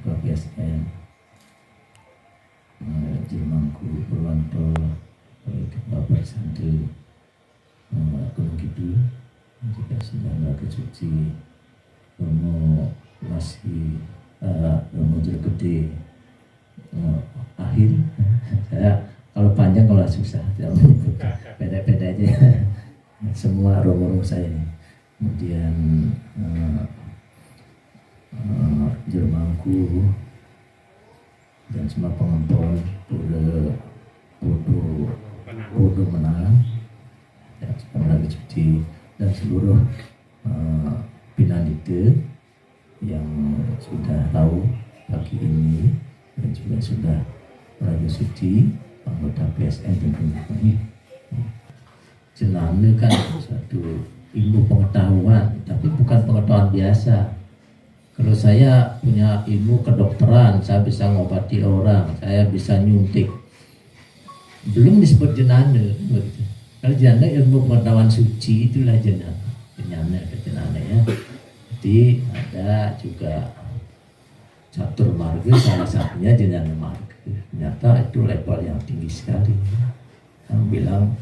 Ketua PSN, Jermangku Purwanto, Ketua Persantri Gunung Kidul, juga sudah Raga Suci, Romo masih Romo Jergede akhir. Saya kalau panjang kalau susah tidak menyebut, beda-beda aja semua romo saya ini. Kemudian Jermangku dan semua pengempon Bodo Menang dan Raga Suci dan seluruh Pinanite yang sudah tahu pagi ini dan juga sudah Raga Suci, anggota PSN tentunya. Jenane kan suatu ilmu pengetahuan, tapi bukan pengetahuan biasa. Kalau saya punya ilmu kedokteran, saya bisa ngobati orang, saya bisa nyuntik, belum disebut jenane begitu. Kalau jenane ilmu pengetahuan suci, itulah jenane. Jenane ada jenane ya. Jadi ada juga catur marga, salah satunya jenane marga. Ternyata itu level yang tinggi sekali. Yang bilang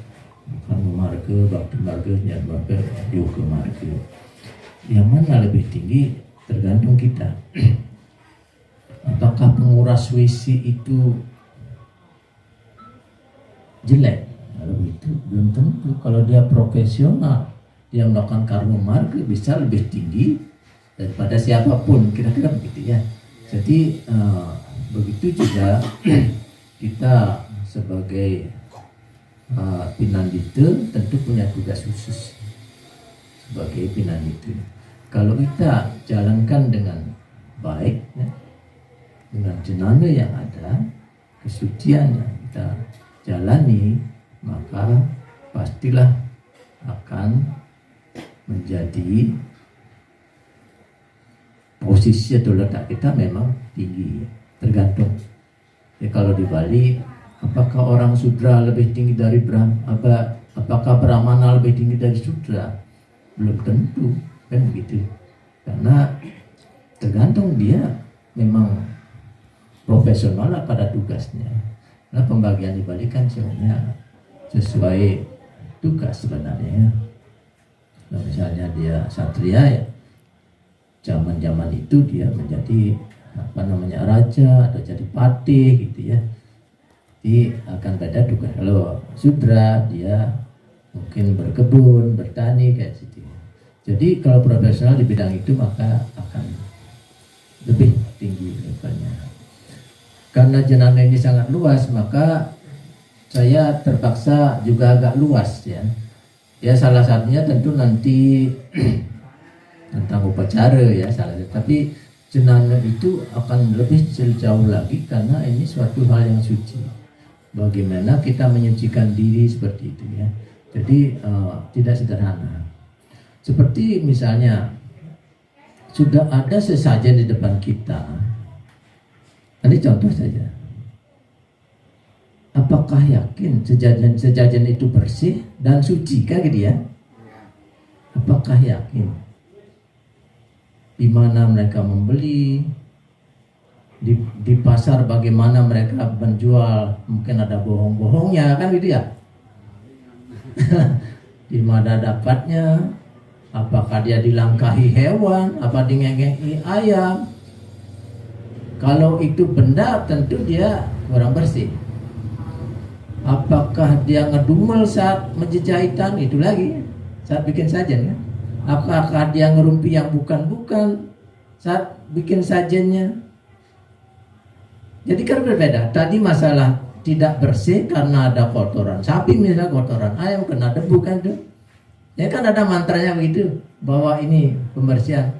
bukan marga, bakti marga, nyat marga, yoga marga. Yang mana lebih tinggi tergantung kita. Apakah penguras WC itu jelek? Kalau itu belum tentu. Kalau dia profesional, dia melakukan karma marga bisa lebih tinggi daripada siapapun, kira-kira begitu ya. Jadi begitu juga kita sebagai Pinandite tentu punya tugas khusus sebagai Pinandite. Kalau kita jalankan dengan baik ya, dengan jenana yang ada, kesucian yang kita jalani, maka pastilah akan menjadi posisi atau letak kita memang tinggi, tergantung. Ya, kalau di Bali, apakah orang Sudra lebih tinggi dari apakah Brahmana lebih tinggi dari Sudra? Belum tentu, kan begitu. Karena tergantung dia memang profesional pada tugasnya. Nah, pembagian di Bali kan sebenarnya sesuai tugas sebenarnya. Nah, misalnya dia satria ya, zaman itu dia menjadi raja atau jadi patih gitu ya. Jadi akan beda tugas. Kalau Sudra dia mungkin berkebun, bertani kayak gitu. Jadi kalau profesional di bidang itu maka akan lebih tinggi levelnya. Karena jenana ini sangat luas, maka saya terpaksa juga agak luas ya. Ya salah satunya tentu nanti tentang upacara ya salah satu. Tapi jenana itu akan lebih jauh lagi karena ini suatu hal yang suci. Bagaimana kita menyucikan diri seperti itu ya. Jadi tidak sederhana. Seperti misalnya sudah ada sesajen di depan kita. Ini contoh saja. Apakah yakin sejajan itu bersih dan suci kan gitu ya? Apakah yakin? Di mana mereka membeli? Di pasar bagaimana mereka menjual? Mungkin ada bohong-bohongnya kan gitu ya? Di mana dapatnya? Apakah dia dilangkahi hewan? Apa dingengei ayam? Kalau itu benda tentu dia kurang bersih. Apakah dia ngedumel saat menjejahitan? Itu lagi saat bikin sajen kan? Apakah dia ngerumpi yang bukan-bukan saat bikin sajennya? Jadi kan berbeda. Tadi masalah tidak bersih karena ada kotoran sapi, misalnya kotoran ayam, kena debu kan tuh. Ya kan ada mantranya begitu, bahwa ini pembersihan.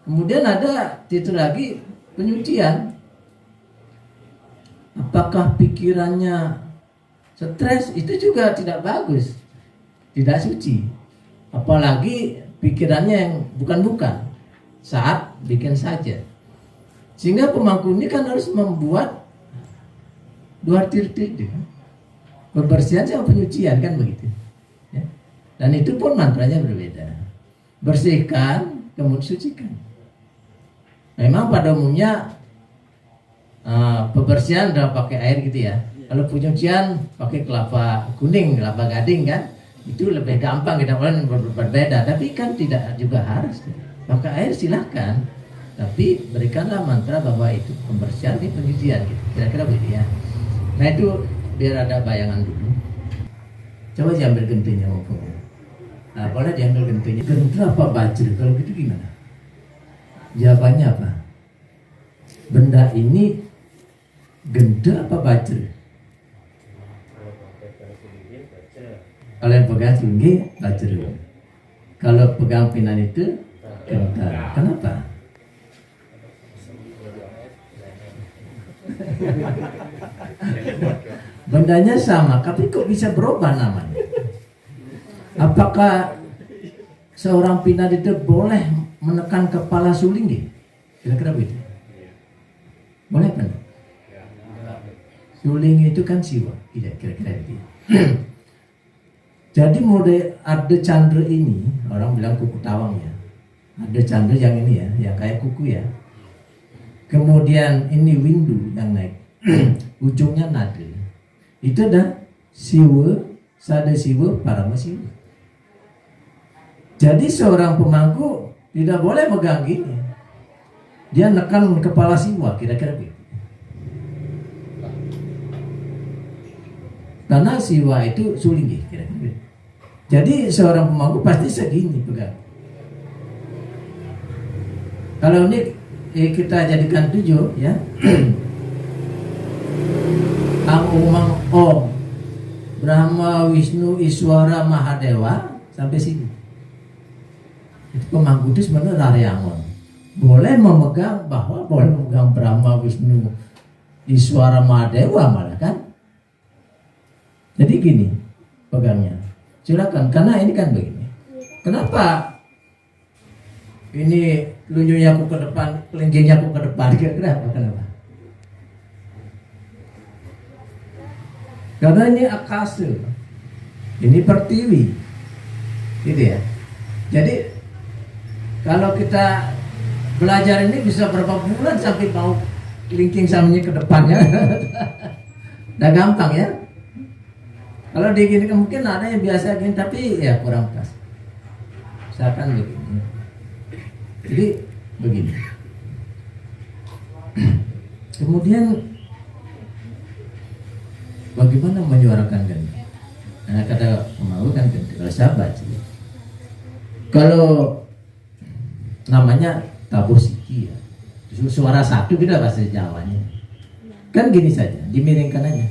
Kemudian ada itu lagi penyucian. Apakah pikirannya stres? Itu juga tidak bagus, tidak suci. Apalagi pikirannya yang bukan-bukan saat bikin saja. Sehingga pemangku ini kan harus membuat dua titik, pembersihan sama penyucian kan begitu. Ya. Dan itu pun mantranya berbeda. Bersihkan, kemudian sucikan. Memang pada umumnya Pembersihan udah pakai air gitu ya. Kalau penyucian pakai kelapa kuning, kelapa gading kan, itu lebih gampang, kita boleh berbeda. Tapi kan tidak juga harus pakai air, silahkan. Tapi berikanlah mantra bahwa itu pembersihan, ini penyucian gitu. Kira-kira begitu ya. Nah itu biar ada bayangan dulu. Coba diambil gentinya mumpung. Nah boleh diambil gentinya. Genti apa bajra? Kalau gitu gimana? Jawabannya apa? Benda ini genta apa bajra? Kalau yang pegang tinggi bajra. Kalau pegang pinan itu genta. Kenapa? Bendanya sama, tapi kok bisa berubah namanya? Apakah seorang pinan itu boleh menekan kepala suling? Kira-kira begitu. Boleh kan? Suling itu kan siwa, kira-kira itu. Jadi mode ada candra ini, orang bilang kuku tawang ya. Ada candra yang ini ya, yang kayak kuku ya. Kemudian ini windu yang naik, ujungnya nada. Itu ada siwa, sada siwa, parama siwa. Jadi seorang pemangku tidak boleh megang gini. Dia nekan kepala siwa, kira-kira begitu. Karena siwa itu suling, kira-kira begitu. Jadi seorang pemangku pasti segini pegang. Kalau ini kita jadikan 7 ya. Ang Umang Om Brahma Wisnu Iswara Mahadewa sampai sini. Itu pemangku itu sebenarnya Raryangon. Boleh memegang, bahwa boleh memegang Brahma Wisnu Iswara Mahadewa malah kan. Jadi gini pegangnya. Silakan, karena ini kan begini. Kenapa ini telunjuknya aku ke depan, kelingkingnya aku ke depan? Kira-kira apa? Kenapa? Karena ini akasa, ini pertiwi, gitu ya. Jadi kalau kita belajar ini bisa berapa bulan sampai mau kelingking samanya ke depannya. Udah gampang ya. Kalau di gini mungkin ada yang biasa gini, tapi ya kurang pas. Misalkan begini. Jadi begini. Kemudian bagaimana menyuarakan ganda? Nah, kata mau kan ganda. Kalau sahabat, kalau namanya tabur siki ya, suara satu beda bahasa Jawanya. Kan gini saja, dimiringkan aja.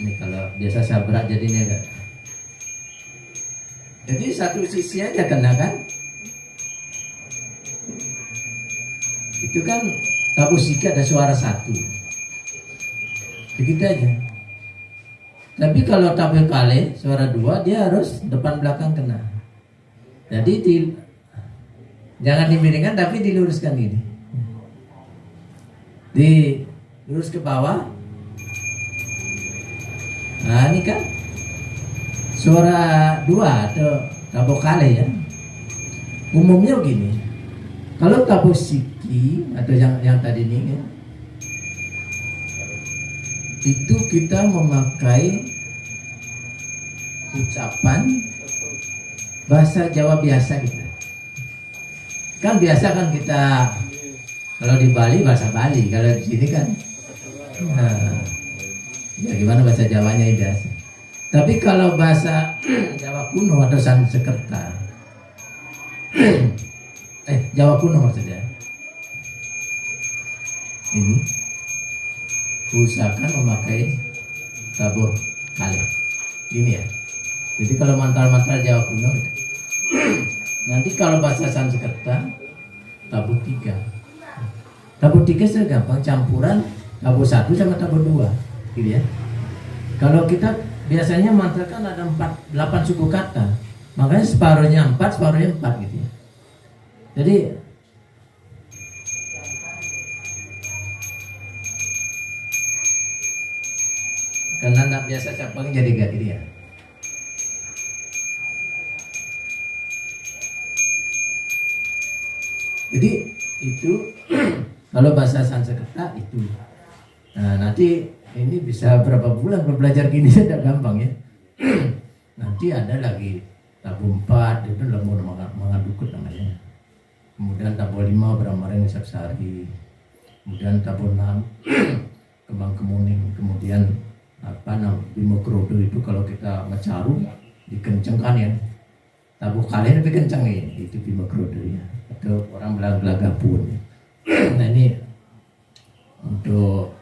Ini kalau biasa sabrak jadinya enggak. Jadi satu sisi aja kena kan? Itu kan tabur siki ada suara satu. Begitu aja. Tapi kalau tabur kale suara 2, dia harus depan belakang kena. Jadi jangan dimiringkan tapi diluruskan gini. Dilurus ke bawah. Nah ini kan suara 2 atau tabur kale ya. Umumnya begini. Kalau tabur siki atau yang tadi ini ya, itu kita memakai ucapan bahasa Jawa biasa gitu. Kan biasa kan kita kalau di Bali bahasa Bali, kalau di sini kan ya gimana bahasa Jawanya itu. Tapi kalau bahasa Jawa kuno atau Sanskerta, Jawa kuno maksudnya, ini usahakan memakai tabur kali ini ya. Jadi kalau mantra-mantra Jawa kuno itu. Nanti kalau bahasa Sanskerta tabur 3. Tabur 3 sudah gampang, campuran tabur 1 sama tabur 2 gitu ya. Kalau kita biasanya mantra kan ada 8 suku kata, makanya separuhnya 4, separuhnya 4 gitu ya. Jadi karena anak biasa capang jadi gak gitu ya. Jadi itu Kalau bahasa Sanskerta itu. Nah, nanti ini bisa berapa bulan kalau belajar gini tidak gampang ya. Nanti ada lagi tabu 4 itu lemur mangandukut namanya. Kemudian tabu 5 Bramareng Saksari. Kemudian tabu 6 Kembang Kemuning. Kemudian apa namanya Bimo Krodo itu kalau kita ngecaru dikencengkan ya. Tabu kalian lebih kenceng ya, itu Bimo Krodo ya. Atau orang bilang Gelagapun. Nah ini untuk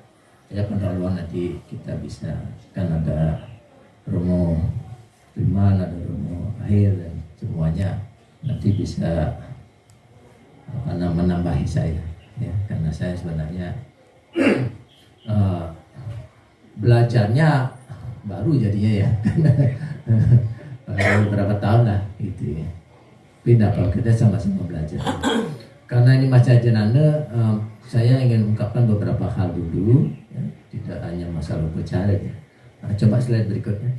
ya pendahuluan nanti kita bisa kan ada Romo Priman, ada Romo Akhir dan semuanya nanti bisa menambahi saya ya, karena saya sebenarnya belajarnya baru jadinya ya beberapa tahun lah gitu ya. Pindah kalau kita sama-sama belajar. Karena ini Mas Jenanda, saya ingin ungkapkan beberapa hal dulu, ya, tidak hanya masalah upacara ya. Nah, coba slide berikutnya.